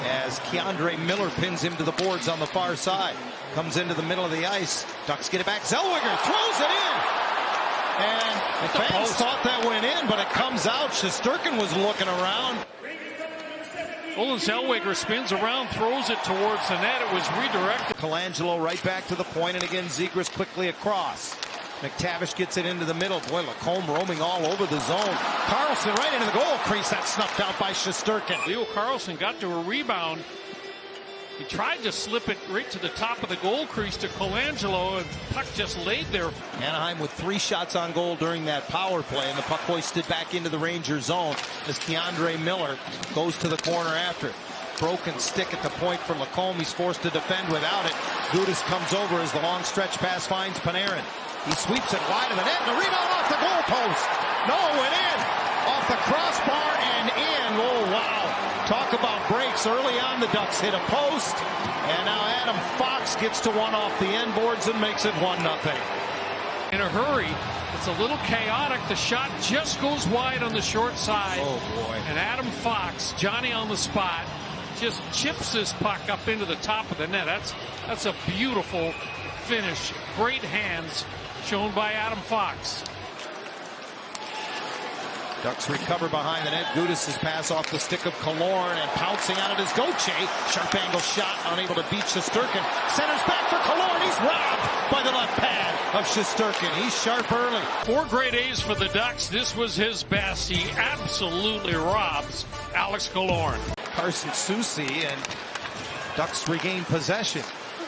as K'Andre Miller pins him to the boards on the far side. Comes into the middle of the ice. Ducks get it back. Zellweger throws it in. And the fans thought that went in, but it comes out. Shesterkin was looking around. Olen Zellweger spins around, throws it towards the net. It was redirected. Colangelo right back to the point, and again Zegras quickly across. McTavish gets it into the middle. Boy, Lacombe roaming all over the zone. Carlson right into the goal crease. That's snuffed out by Shesterkin. Leo Carlson got to a rebound. He tried to slip it right to the top of the goal crease to Colangelo, and the puck just laid there. Anaheim with 3 shots on goal during that power play, and the puck hoisted back into the Rangers zone as K'Andre Miller goes to the corner after it. Broken stick at the point for Lacombe. He's forced to defend without it. Gudas comes over as the long stretch pass finds Panarin. He sweeps it wide of the net, and the rebound off the goalpost. No, it went in. Off the crossbar and in. Oh, wow. Talk about breaks. Early on, the Ducks hit a post. And now Adam Fox gets to one off the end boards and makes it 1-0. In a hurry. It's a little chaotic. The shot just goes wide on the short side. Oh, boy. And Adam Fox, Johnny on the spot, just chips this puck up into the top of the net. That's a beautiful finish. Great hands shown by Adam Fox. Ducks recover behind the net. Gudas' pass off the stick of Killorn, and pouncing on it is Gauthier. Sharp angle shot, unable to beat Shesterkin. Centers back for Killorn. He's robbed by the left pad of Shesterkin. He's sharp early. 4 great A's for the Ducks. This was his best. He absolutely robs Alex Killorn. Carson Soucy, and Ducks regain possession.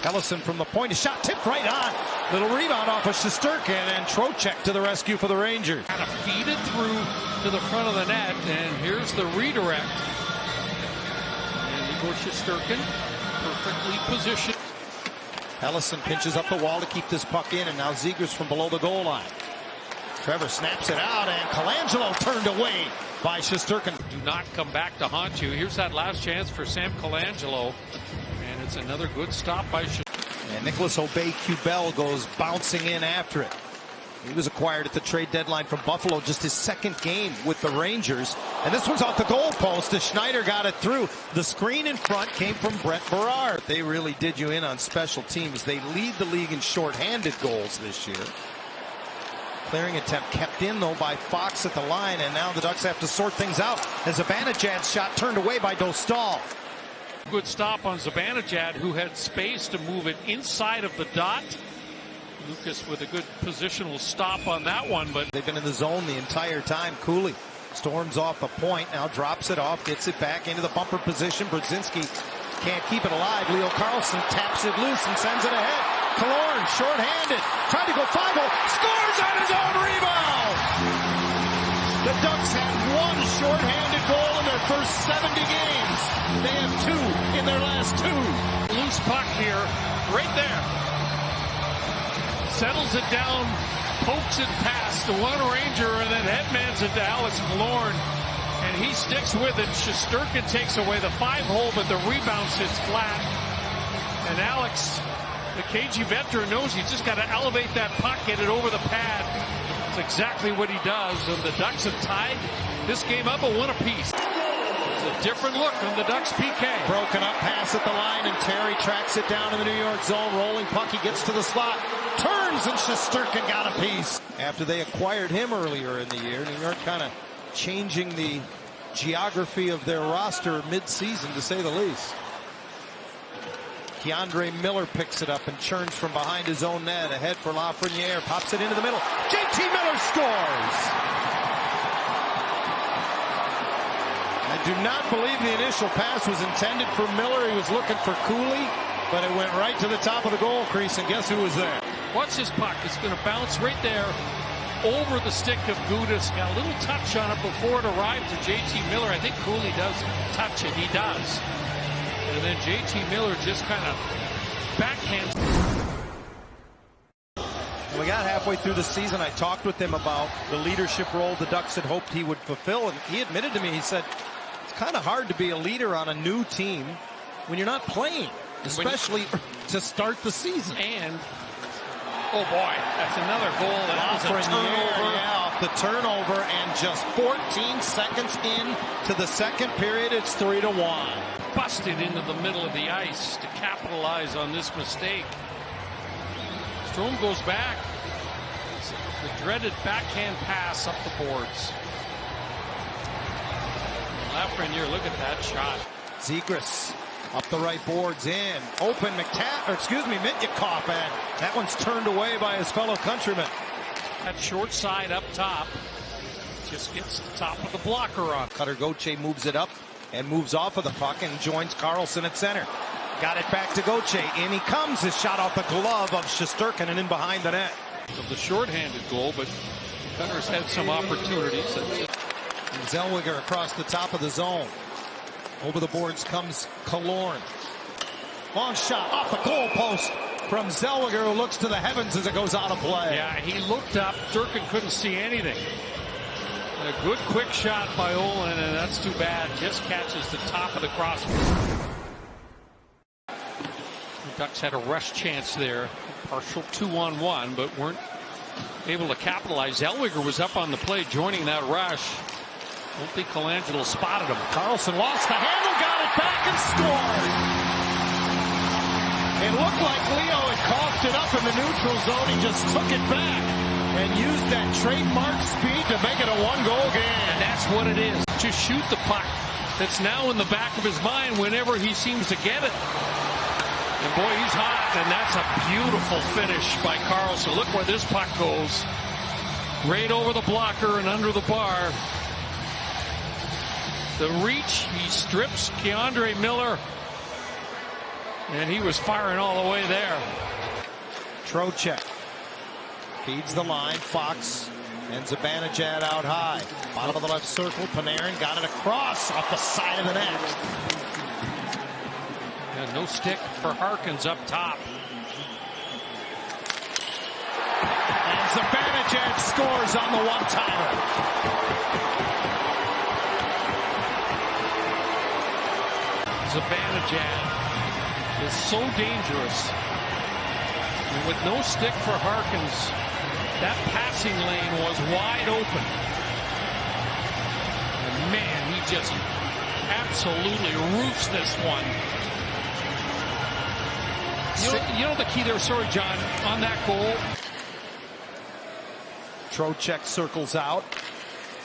Ellison from the point, a shot tipped right on. Little rebound off of Shesterkin, and Trocheck to the rescue for the Rangers. Kind of feed it through to the front of the net, and here's the redirect. And Igor Shesterkin, perfectly positioned. Ellison pinches up the wall to keep this puck in, and now Zegras from below the goal line. Trevor snaps it out, and Colangelo turned away by Shesterkin. Do not come back to haunt you. Here's that last chance for Sam Colangelo. And it's another good stop by Shesterkin. And Nicholas Aubé-Kubel goes bouncing in after it. He was acquired at the trade deadline from Buffalo, just his 2nd game with the Rangers. And this one's off the goal post as Schneider got it through. The screen in front came from Brett Berard. They really did you in on special teams. They lead the league in shorthanded goals this year. Clearing attempt kept in, though, by Fox at the line. And now the Ducks have to sort things out as Zibanejad's shot turned away by Dostal. Good stop on Zibanejad, who had space to move it inside of the dot. Lucas with a good positional stop on that one, but they've been in the zone the entire time. Cooley storms off the point, now drops it off, gets it back into the bumper position. Brzezinski can't keep it alive. Leo Carlson taps it loose and sends it ahead. Killorn, short-handed, tried to go 5-0, scores on his own rebound! The Ducks had 1 short-handed goal in their first 70 games. They have 2 in their last 2. Loose puck here, right there. Settles it down, pokes it past the one Ranger, and then headmans it to Alex Killorn. And he sticks with it. Shesterkin takes away the 5-hole, but the rebound sits flat. And Alex, the KG veteran, knows he's just got to elevate that puck, get it over the pad. That's exactly what he does. And the Ducks have tied this game up at 1 apiece. It's a different look on the Ducks PK. Broken up pass at the line, and Terry tracks it down in the New York zone. Rolling puck, he gets to the slot. Turns, and Shesterkin got a piece. After they acquired him earlier in the year, New York kind of changing the geography of their roster mid-season, to say the least. K'Andre Miller picks it up and churns from behind his own net. Ahead for Lafreniere, pops it into the middle. JT Miller scores! I do not believe the initial pass was intended for Miller. He was looking for Cooley, but it went right to the top of the goal crease, and guess who was there? Watch this puck. It's going to bounce right there over the stick of Gudas. Got a little touch on it before it arrived to JT Miller. I think Cooley does touch it. He does. And then JT Miller just kind of backhands. When we got halfway through the season, I talked with him about the leadership role the Ducks had hoped he would fulfill, and he admitted to me, he said, it's kind of hard to be a leader on a new team when you're not playing, especially to start the season. And, oh boy, that's another goal. That was a turnover. Yeah, the turnover, and just 14 seconds in to the second period, it's 3-1. Busted into the middle of the ice to capitalize on this mistake. Strome goes back. The dreaded backhand pass up the boards. Lafreniere, look at that shot. Zegras up the right boards in. Open Mityukov, and that one's turned away by his fellow countryman. That short side up top just gets the top of the blocker on. Cutter Gauthier moves it up and moves off of the puck and joins Karlsson at center. Got it back to Gauthier. In he comes. His shot off the glove of Shesterkin and in behind the net. Of the shorthanded goal, but Cutter's had some opportunities. And Zellweger across the top of the zone. Over the boards comes Killorn. Long shot off the goal post from Zellweger, who looks to the heavens as it goes out of play. Yeah, he looked up. Durkin couldn't see anything. And a good quick shot by Olin, and that's too bad. Just catches the top of the crossbar. The Ducks had a rush chance there. Partial 2-on-1, but weren't able to capitalize. Zellweger was up on the play, joining that rush. Don't think Colangelo spotted him. Karlsson lost the handle, got it back, and scored. It looked like Leo had coughed it up in the neutral zone. He just took it back and used that trademark speed to make it a one-goal game. And that's what it is. To shoot the puck that's now in the back of his mind whenever he seems to get it. And boy, he's hot, and that's a beautiful finish by Karlsson. Look where this puck goes. Right over the blocker and under the bar. The reach, he strips K'Andre Miller. And he was firing all the way there. Trocheck feeds the line. Fox and Zibanejad out high. Bottom of the left circle. Panarin got it across off the side of the net. And no stick for Harkins up top. And Zibanejad scores on the one-timer. Zibanejad is so dangerous. And with no stick for Harkins, that passing lane was wide open. And man, he just absolutely roofs this one. You know the key there, sorry, John, on that goal? Trocheck circles out.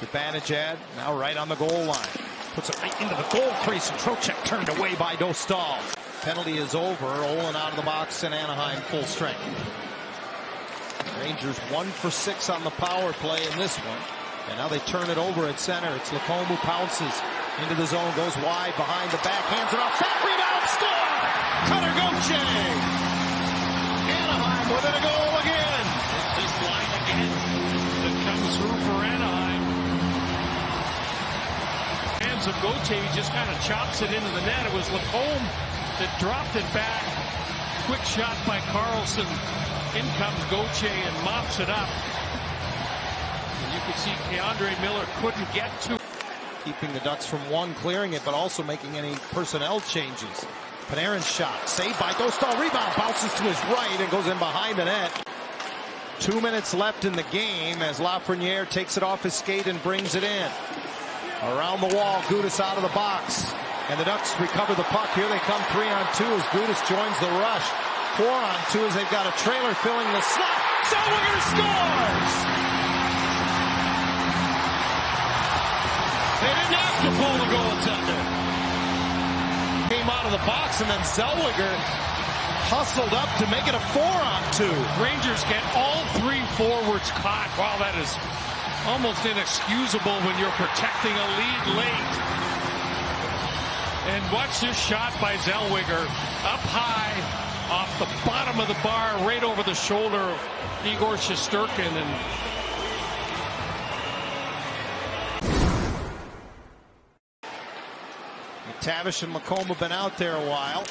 Zibanejad now right on the goal line. Puts it right into the goal crease, and Trocheck turned away by Dostal. Penalty is over. Olin out of the box, and Anaheim full strength. Rangers 1 for 6 on the power play in this one. And now they turn it over at center. It's Lacombe who pounces into the zone, goes wide behind the back, hands it off. Fat rebound, score! Cutter Gauthier! Anaheim within a goal again. It's this line again that comes through for Anaheim. Hands of Gauthier, he just kind of chops it into the net. It was Lacombe that dropped it back. Quick shot by Karlsson. In comes Gauthier and mops it up. And you could see K'Andre Miller couldn't get to it. Keeping the Ducks from one, clearing it, but also making any personnel changes. Panarin's shot, saved by Dostal, rebound, bounces to his right and goes in behind the net. 2 minutes left in the game as Lafreniere takes it off his skate and brings it in. Around the wall, Gudas out of the box. And the Ducks recover the puck. Here they come 3-on-2 as Gudas joins the rush. 4-on-2 as they've got a trailer filling the slot. Zellweger scores! They didn't have to pull the goaltender. Came out of the box, and then Zellweger hustled up to make it a 4-on-2. Rangers get all three forwards caught. Wow, that is almost inexcusable when you're protecting a lead late. And watch this shot by Zellweger. Up high, off the bottom of the bar, right over the shoulder of Igor Shesterkin. And McTavish and Lacombe have been out there a while.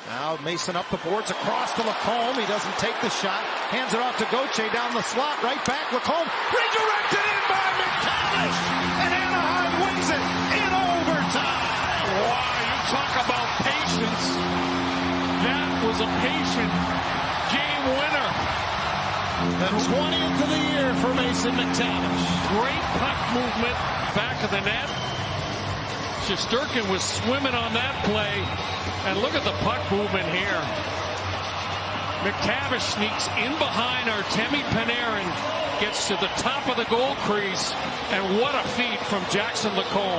Now Mason up the boards across to Lacombe. He doesn't take the shot. Hands it off to Gauthier down the slot. Right back. Lacombe redirected in by McTavish. And Anaheim wins it in overtime. wow, you talk about patience. That was a patient game winner. The 20th of the year for Mason McTavish. Great puck movement back of the net. Shesterkin was swimming on that play. And look at the puck movement here. McTavish sneaks in behind Artemi Panarin, gets to the top of the goal crease, and what a feat from Jackson Lacombe.